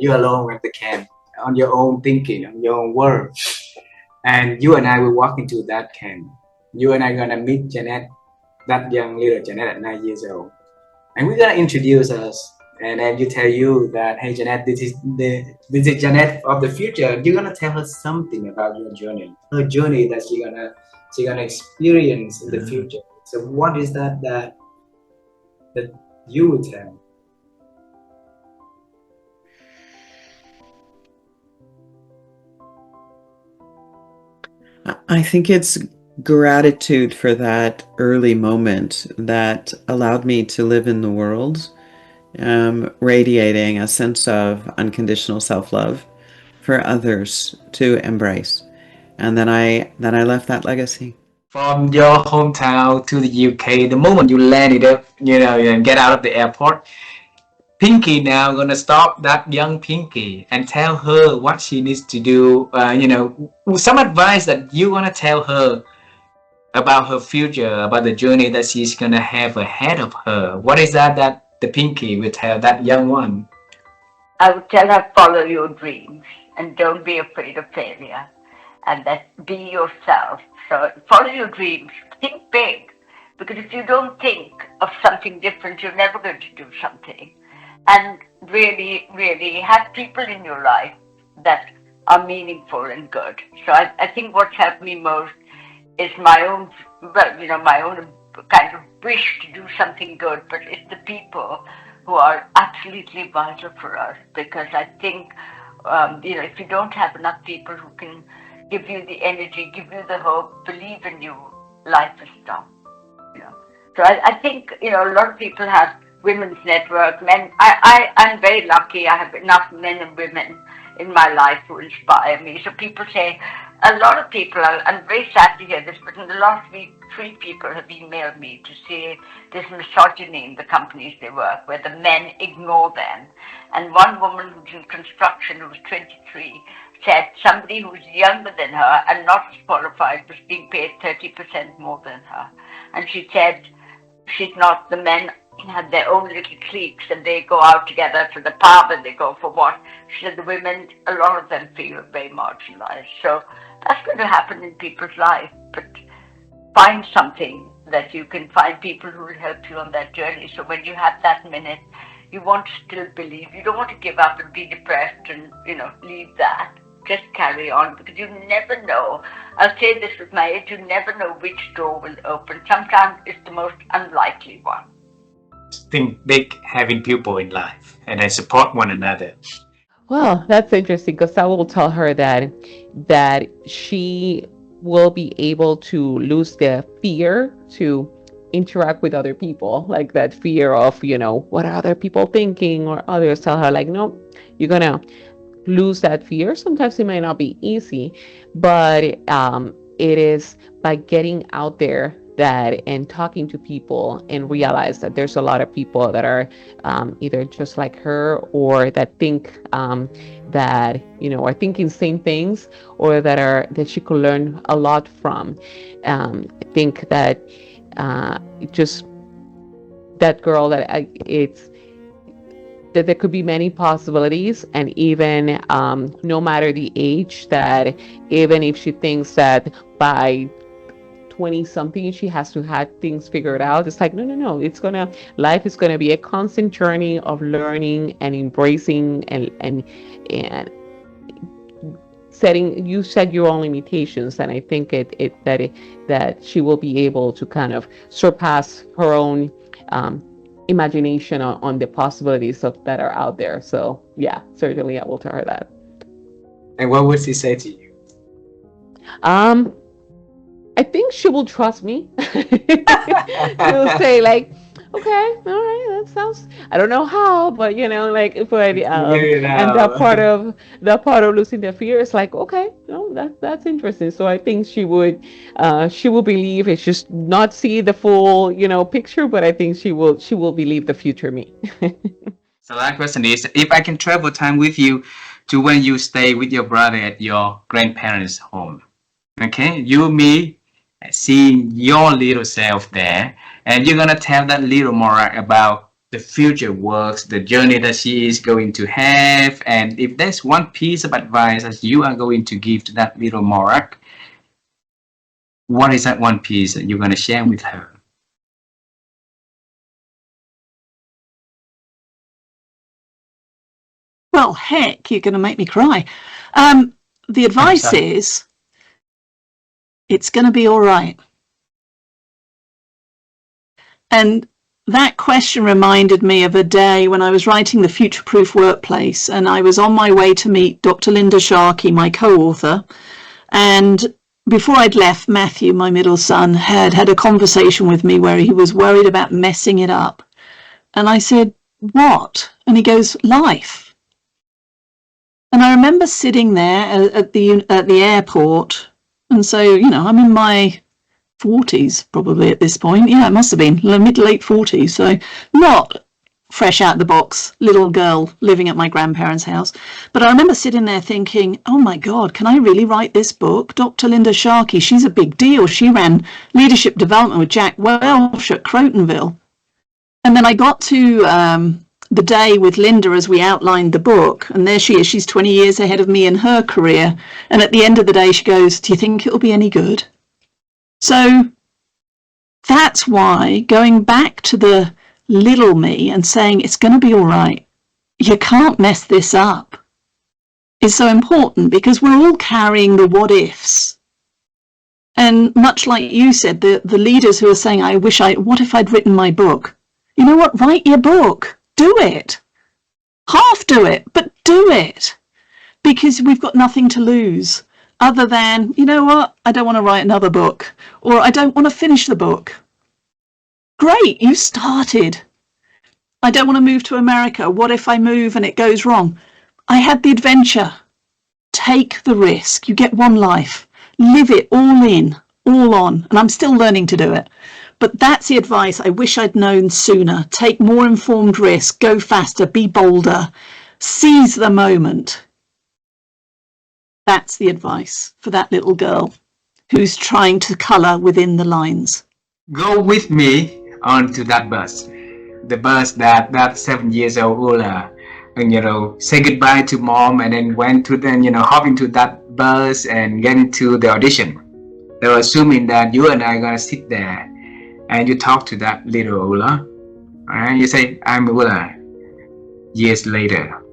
you're alone at the camp, on your own thinking, on your own world. And you and I will walk into that camp. You and I are gonna meet Janet, that young little Janet at 9 years old. And we're gonna introduce us. And then you tell you that, hey Janet, this is Janet of the future. You're gonna tell her something about your journey, her journey that she's gonna experience in the future. So what is that you would tell? I think it's gratitude for that early moment that allowed me to live in the world, radiating a sense of unconditional self-love for others to embrace. And then I left that legacy. From your hometown to the UK, the moment you landed up, and get out of the airport, Pinky now gonna stop that young Pinky and tell her what she needs to do. Some advice that you wanna tell her about her future, about the journey that she's gonna have ahead of her. What is that the Pinky will tell that young one? I would tell her, follow your dreams and don't be afraid of failure, and that be yourself. So follow your dreams, think big, because if you don't think of something different, you're never going to do something. And really, really have people in your life that are meaningful and good. So I think what's helped me most is my own, my own kind of wish to do something good, but it's the people who are absolutely vital for us, because I think, if you don't have enough people who can give you the energy, give you the hope, believe in you, life is tough. So I think, a lot of people have women's network, men. I'm very lucky. I have enough men and women in my life who inspire me. So people say, a lot of people, I'm very sad to hear this, but in the last week, 3 people have emailed me to say there's misogyny in the companies they work, where the men ignore them. And one woman who's in construction, who was 23, said somebody who's younger than her and not qualified was being paid 30% more than her. And she said she's not, the men have their own little cliques and they go out together for the pub and they go for what. She said the women, a lot of them feel very marginalized. So that's going to happen in people's life, but find something that you can find people who will help you on that journey. So when you have that minute, you want to still believe. You don't want to give up and be depressed and, leave that. Just carry on, because you never know. I'll say this with my age, you never know which door will open. Sometimes it's the most unlikely one. Think big, having people in life, and then support one another. Well, that's interesting, because I will tell her that she will be able to lose the fear to interact with other people, like that fear of, what are other people thinking, or others. Tell her, like, no, you're gonna lose that fear. Sometimes it might not be easy, but it is by getting out there and talking to people and realize that there's a lot of people that are either just like her, or that think that are thinking same things, or that she could learn a lot from. I think that just that girl, that there could be many possibilities, and even no matter the age, that even if she thinks that by 20 something she has to have things figured out, it's like, no, life is gonna be a constant journey of learning and embracing and setting, you set your own limitations. And I think that she will be able to kind of surpass her own imagination on the possibilities that are out there. So yeah, certainly I will tell her that. And what would she say to you? I think she will trust me. She'll say, like, okay, all right, that sounds, I don't know how, but but and that part of losing the fear is like, okay, no, that's interesting. So I think she will believe. It's just not see the full picture, but I think she will believe the future me. So that question is, if I can travel time with you to when you stay with your brother at your grandparents' home, okay, you, me, seeing your little self there, and you're gonna tell that little Morag about the future works, the journey that she is going to have. And if there's one piece of advice that you are going to give to that little Morag, what is that one piece that you're going to share with her? Well, heck, you're going to make me cry. The advice is, it's going to be all right. And that question reminded me of a day when I was writing The Future-Proof Workplace, and I was on my way to meet Dr. Linda Sharkey, my co-author. And before I'd left, Matthew, my middle son, had a conversation with me where he was worried about messing it up. And I said, what? And he goes, life. And I remember sitting there at the airport, and so, you know, I'm in my 40s probably at this point. Yeah, it must have been mid to late 40s. So not fresh out the box little girl living at my grandparents' house. But I remember sitting there thinking, oh my God, can I really write this book? Dr. Linda Sharkey, she's a big deal. She ran leadership development with Jack Welch at Crotonville. And then I got to the day with Linda as we outlined the book, and there she is. She's 20 years ahead of me in her career. And at the end of the day, she goes, do you think it'll be any good? So that's why going back to the little me and saying it's going to be all right, you can't mess this up, is so important, because we're all carrying the what ifs. And much like you said, the leaders who are saying, what if I'd written my book? You know what? Write your book. Do it. Half do it, but do it. Because we've got nothing to lose other than, you know what? I don't want to write another book, or I don't want to finish the book. Great, you started. I don't want to move to America. What if I move and it goes wrong? I had the adventure. Take the risk. You get one life. Live it all in, all on. And I'm still learning to do it. But that's the advice I wish I'd known sooner. Take more informed risk. Go faster. Be bolder. Seize the moment. That's the advice for that little girl who's trying to colour within the lines. Go with me onto that bus. The bus that 7 years old Ulla, and you know, say goodbye to mom, and then went to then, you know, hop into that bus and get into the audition. They were assuming that you and I are gonna sit there and you talk to that little Ulla. Alright, you say, I'm Ulla. Years later.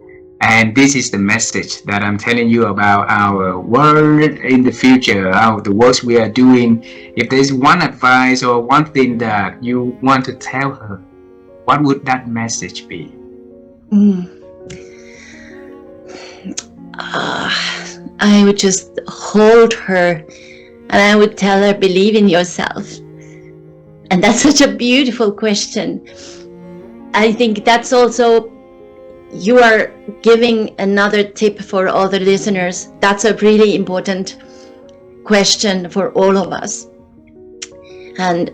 And this is the message that I'm telling you about our world in the future, the work we are doing. If there's one advice or one thing that you want to tell her, what would that message be? I would just hold her and I would tell her, believe in yourself. And that's such a beautiful question. I think that's also, you are giving another tip for all the listeners. That's a really important question for all of us. And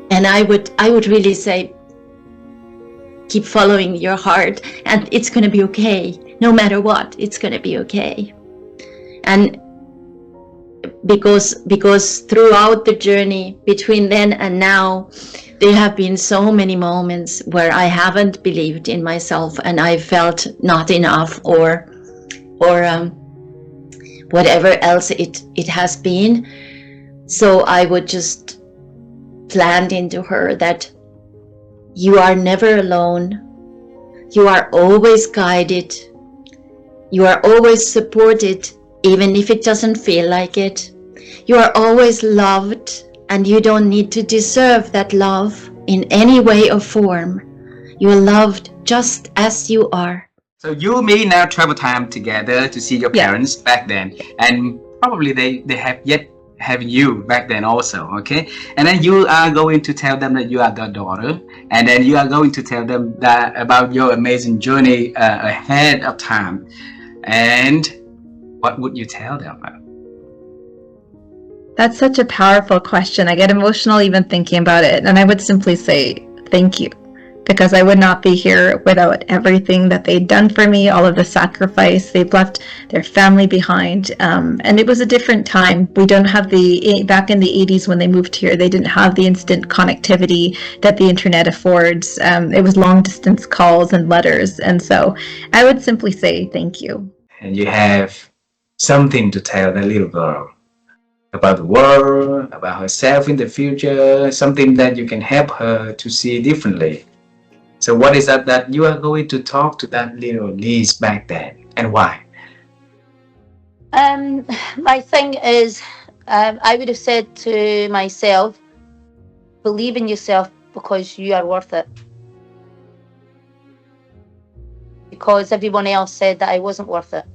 I would really say, keep following your heart, and it's going to be okay. No matter what, it's going to be okay. And because throughout the journey between then and now, there have been so many moments where I haven't believed in myself and I felt not enough or whatever else it has been. So I would just plant into her that you are never alone. You are always guided. You are always supported, even if it doesn't feel like it. You are always loved, and you don't need to deserve that love in any way or form. You are loved just as you are. So you and me now travel time together to see your parents back then, and probably they have yet having you back then also, okay? And then you are going to tell them that you are their daughter, and then you are going to tell them that about your amazing journey ahead of time. And what would you tell them? That's such a powerful question. I get emotional even thinking about it. And I would simply say, thank you. because I would not be here without everything that they'd done for me, all of the sacrifice. They've left their family behind. And it was a different time. We don't have back in the 80s when they moved here, they didn't have the instant connectivity that the internet affords. It was long distance calls and letters. And so I would simply say thank you. And you have something to tell the little girl about the world, about herself in the future, something that you can help her to see differently. So what is that you are going to talk to that little Liz back then, and why? My thing is, I would have said to myself, believe in yourself because you are worth it. Because everyone else said that I wasn't worth it.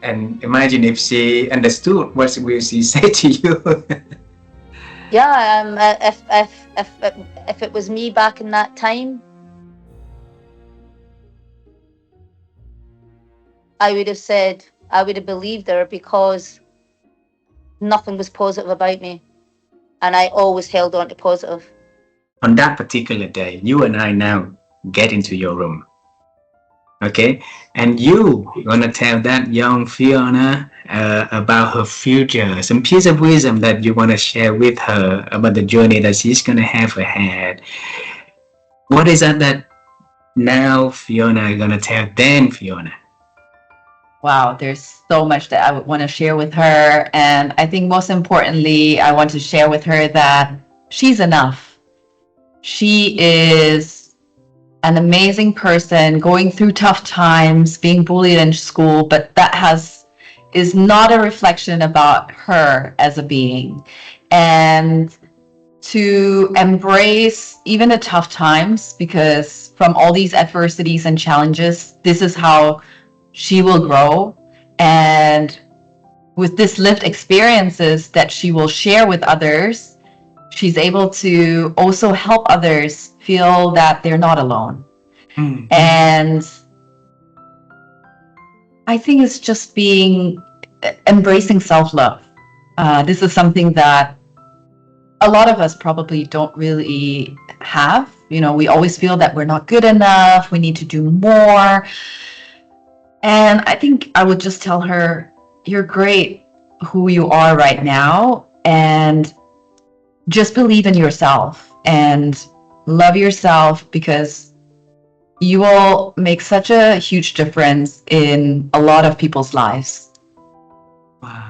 And imagine if she understood what will she say to you. Yeah, if it was me back in that time, I would have believed her, because nothing was positive about me, and I always held on to positive. On that particular day, you and I now get into your room. Okay, and you're gonna tell that young Fyiona about her future, some piece of wisdom that you want to share with her about the journey that she's gonna have ahead. What is that now Fyiona is gonna tell then Fyiona? Wow, there's so much that I would want to share with her. And I think most importantly, I want to share with her that she's enough. She is an amazing person going through tough times, being bullied in school, but that is not a reflection about her as a being. And to embrace even the tough times, because from all these adversities and challenges, this is how she will grow. And with this lived experiences that she will share with others, she's able to also help others feel that they're not alone. Mm-hmm. And I think it's just embracing self-love. This is something that a lot of us probably don't really have. You know, we always feel that we're not good enough, we need to do more. And I think I would just tell her, you're great who you are right now, and just believe in yourself and love yourself, because you will make such a huge difference in a lot of people's lives. Wow.